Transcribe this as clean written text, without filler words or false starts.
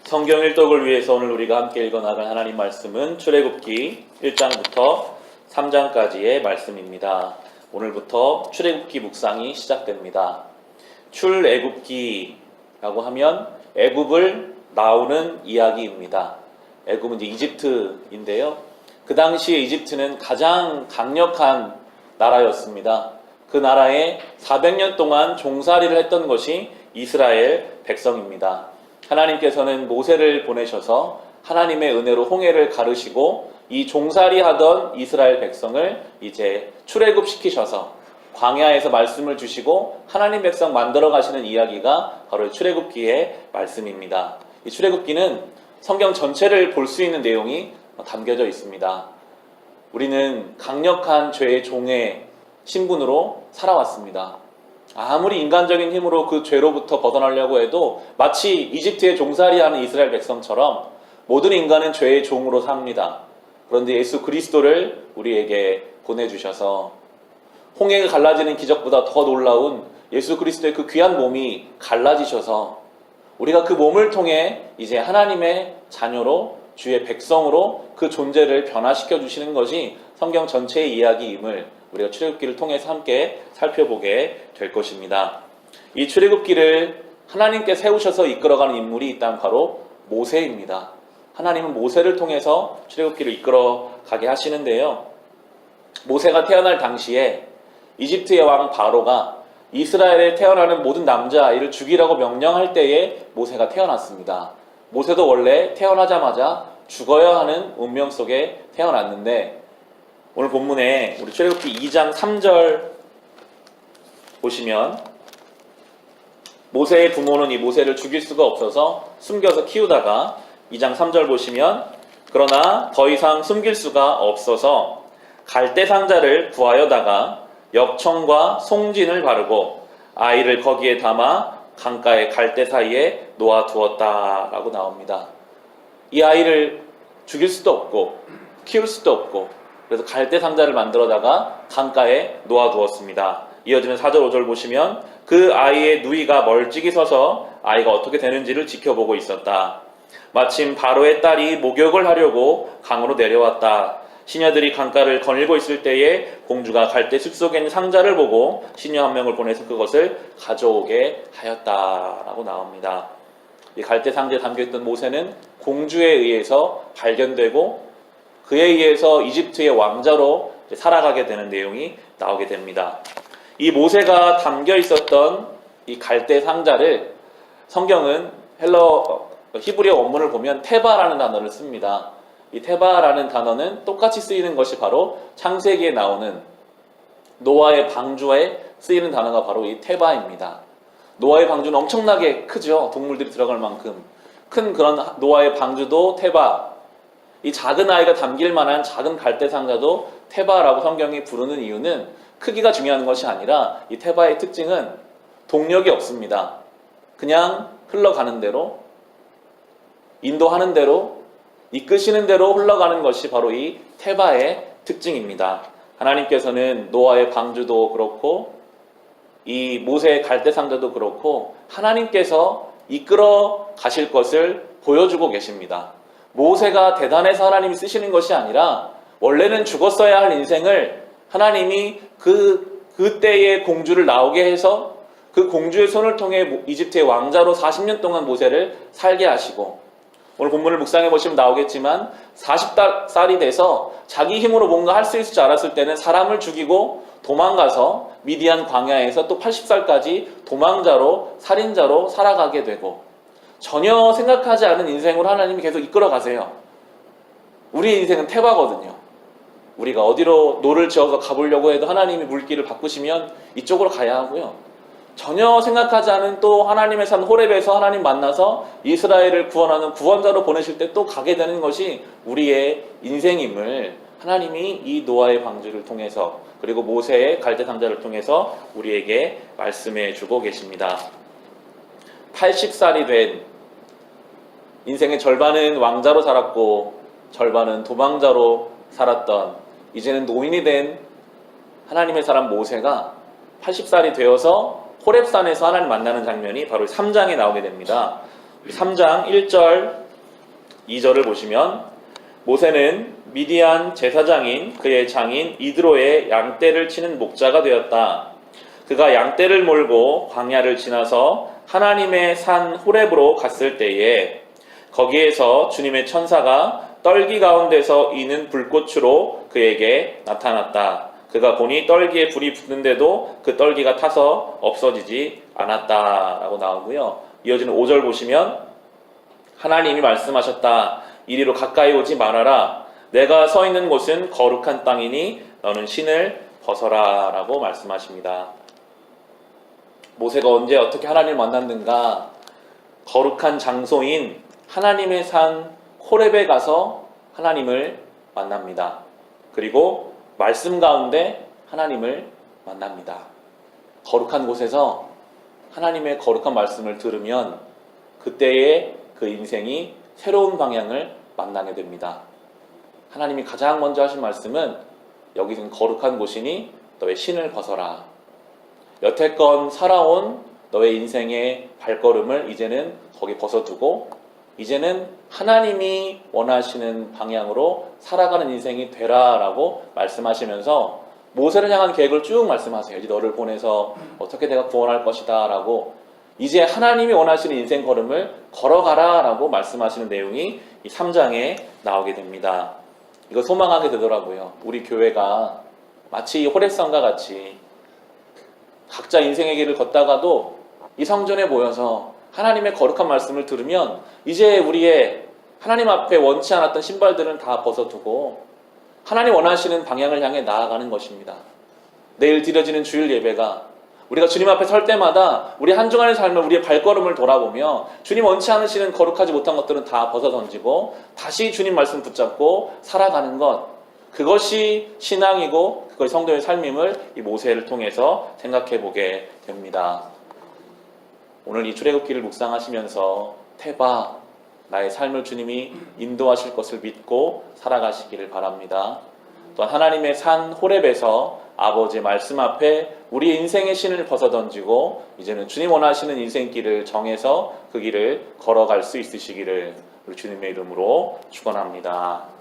성경 일독을 위해서 오늘 우리가 함께 읽어나갈 하나님 말씀은 출애굽기 1장부터 3장까지의 말씀입니다. 오늘부터 출애굽기 묵상이 시작됩니다. 출애굽기라고 하면 애굽을 나오는 이야기입니다. 애굽은 이제 이집트인데요. 그 당시에 이집트는 가장 강력한 나라였습니다. 그 나라에 400년 동안 종살이를 했던 것이 이스라엘 백성입니다. 하나님께서는 모세를 보내셔서 하나님의 은혜로 홍해를 가르시고 이 종살이 하던 이스라엘 백성을 이제 출애굽시키셔서 광야에서 말씀을 주시고 하나님 백성 만들어 가시는 이야기가 바로 출애굽기의 말씀입니다. 이 출애굽기는 성경 전체를 볼 수 있는 내용이 담겨져 있습니다. 우리는 강력한 죄의 종의 신분으로 살아왔습니다. 아무리 인간적인 힘으로 그 죄로부터 벗어나려고 해도 마치 이집트의 종살이하는 이스라엘 백성처럼 모든 인간은 죄의 종으로 삽니다. 그런데 예수 그리스도를 우리에게 보내주셔서 홍해가 갈라지는 기적보다 더 놀라운 예수 그리스도의 그 귀한 몸이 갈라지셔서 우리가 그 몸을 통해 이제 하나님의 자녀로 주의 백성으로 그 존재를 변화시켜 주시는 것이 성경 전체의 이야기임을 우리가 출애굽기를 통해서 함께 살펴보게 될 것입니다. 이 출애굽기를 하나님께 세우셔서 이끌어가는 인물이 있다면 바로 모세입니다. 하나님은 모세를 통해서 출애굽기를 이끌어가게 하시는데요. 모세가 태어날 당시에 이집트의 왕 바로가 이스라엘에 태어나는 모든 남자아이를 죽이라고 명령할 때에 모세가 태어났습니다. 모세도 원래 태어나자마자 죽어야 하는 운명 속에 태어났는데 오늘 본문에 우리 출애굽기 2장 3절 보시면 모세의 부모는 이 모세를 죽일 수가 없어서 숨겨서 키우다가 2장 3절 보시면 그러나 더 이상 숨길 수가 없어서 갈대 상자를 구하여다가 엽청과 송진을 바르고 아이를 거기에 담아 강가의 갈대 사이에 놓아두었다라고 나옵니다. 이 아이를 죽일 수도 없고 키울 수도 없고 그래서 갈대 상자를 만들어다가 강가에 놓아두었습니다. 이어지는 4절 5절 보시면 그 아이의 누이가 멀찍이 서서 아이가 어떻게 되는지를 지켜보고 있었다. 마침 바로의 딸이 목욕을 하려고 강으로 내려왔다. 시녀들이 강가를 거닐고 있을 때에 공주가 갈대 숲속에 있는 상자를 보고 시녀 한 명을 보내서 그것을 가져오게 하였다라고 나옵니다. 이 갈대 상자에 담겨있던 모세는 공주에 의해서 발견되고 그에 의해서 이집트의 왕자로 살아가게 되는 내용이 나오게 됩니다. 이 모세가 담겨 있었던 이 갈대 상자를 성경은 히브리어 원문을 보면 테바라는 단어를 씁니다. 이 테바라는 단어는 똑같이 쓰이는 것이 바로 창세기에 나오는 노아의 방주에 쓰이는 단어가 바로 이 테바입니다. 노아의 방주는 엄청나게 크죠. 동물들이 들어갈 만큼 큰 그런 노아의 방주도 테바, 이 작은 아이가 담길 만한 작은 갈대 상자도 테바라고 성경이 부르는 이유는 크기가 중요한 것이 아니라 이 테바의 특징은 동력이 없습니다. 그냥 흘러가는 대로, 인도하는 대로, 이끄시는 대로 흘러가는 것이 바로 이 테바의 특징입니다. 하나님께서는 노아의 방주도 그렇고 이 모세의 갈대 상자도 그렇고 하나님께서 이끌어 가실 것을 보여주고 계십니다. 모세가 대단해서 하나님이 쓰시는 것이 아니라 원래는 죽었어야 할 인생을 하나님이 그때의 공주를 나오게 해서 그 공주의 손을 통해 이집트의 왕자로 40년 동안 모세를 살게 하시고 오늘 본문을 묵상해 보시면 나오겠지만 40살이 돼서 자기 힘으로 뭔가 할 수 있을 줄 알았을 때는 사람을 죽이고 도망가서 미디안 광야에서 또 80살까지 도망자로 살인자로 살아가게 되고 전혀 생각하지 않은 인생으로 하나님이 계속 이끌어 가세요. 우리의 인생은 테바거든요. 우리가 어디로 노를 지어서 가보려고 해도 하나님이 물길을 바꾸시면 이쪽으로 가야 하고요. 전혀 생각하지 않은 또 하나님의 산 호렙에서 하나님 만나서 이스라엘을 구원하는 구원자로 보내실 때 또 가게 되는 것이 우리의 인생임을 하나님이 이 노아의 방주를 통해서 그리고 모세의 갈대 상자를 통해서 우리에게 말씀해 주고 계십니다. 80살이 된 인생의 절반은 왕자로 살았고 절반은 도망자로 살았던 이제는 노인이 된 하나님의 사람 모세가 80살이 되어서 호렙산에서 하나님 만나는 장면이 바로 3장에 나오게 됩니다. 3장 1절 2절을 보시면 모세는 미디안 제사장인 그의 장인 이드로의 양떼를 치는 목자가 되었다. 그가 양떼를 몰고 광야를 지나서 하나님의 산 호렙으로 갔을 때에 거기에서 주님의 천사가 떨기 가운데서 이는 불꽃으로 그에게 나타났다. 그가 보니 떨기에 불이 붙는데도 그 떨기가 타서 없어지지 않았다 라고 나오고요. 이어지는 5절 보시면 하나님이 말씀하셨다. 이리로 가까이 오지 말아라. 내가 서 있는 곳은 거룩한 땅이니 너는 신을 벗어라 라고 말씀하십니다. 모세가 언제 어떻게 하나님을 만났는가? 거룩한 장소인 하나님의 산 호렙에 가서 하나님을 만납니다. 그리고 말씀 가운데 하나님을 만납니다. 거룩한 곳에서 하나님의 거룩한 말씀을 들으면 그때의 그 인생이 새로운 방향을 만나게 됩니다. 하나님이 가장 먼저 하신 말씀은 여기는 거룩한 곳이니 너의 신을 벗어라. 여태껏 살아온 너의 인생의 발걸음을 이제는 거기 벗어두고 이제는 하나님이 원하시는 방향으로 살아가는 인생이 되라라고 말씀하시면서 모세를 향한 계획을 쭉 말씀하세요. 이제 너를 보내서 어떻게 내가 구원할 것이다 라고 이제 하나님이 원하시는 인생 걸음을 걸어가라 라고 말씀하시는 내용이 이 3장에 나오게 됩니다. 이거 소망하게 되더라고요. 우리 교회가 마치 이 호렙산과 같이 각자 인생의 길을 걷다가도 이 성전에 모여서 하나님의 거룩한 말씀을 들으면 이제 우리의 하나님 앞에 원치 않았던 신발들은 다 벗어두고 하나님 원하시는 방향을 향해 나아가는 것입니다. 내일 드려지는 주일 예배가 우리가 주님 앞에 설 때마다 우리 한 주간의 삶을 우리의 발걸음을 돌아보며 주님 원치 않으시는 거룩하지 못한 것들은 다 벗어 던지고 다시 주님 말씀 붙잡고 살아가는 것, 그것이 신앙이고 그것이 성도의 삶임을 이 모세를 통해서 생각해 보게 됩니다. 오늘 이 출애굽기를 묵상하시면서 태바 나의 삶을 주님이 인도하실 것을 믿고 살아가시기를 바랍니다. 또한 하나님의 산 호렙에서 아버지의 말씀 앞에 우리 인생의 신을 벗어던지고 이제는 주님 원하시는 인생길을 정해서 그 길을 걸어갈 수 있으시기를 우리 주님의 이름으로 축원합니다.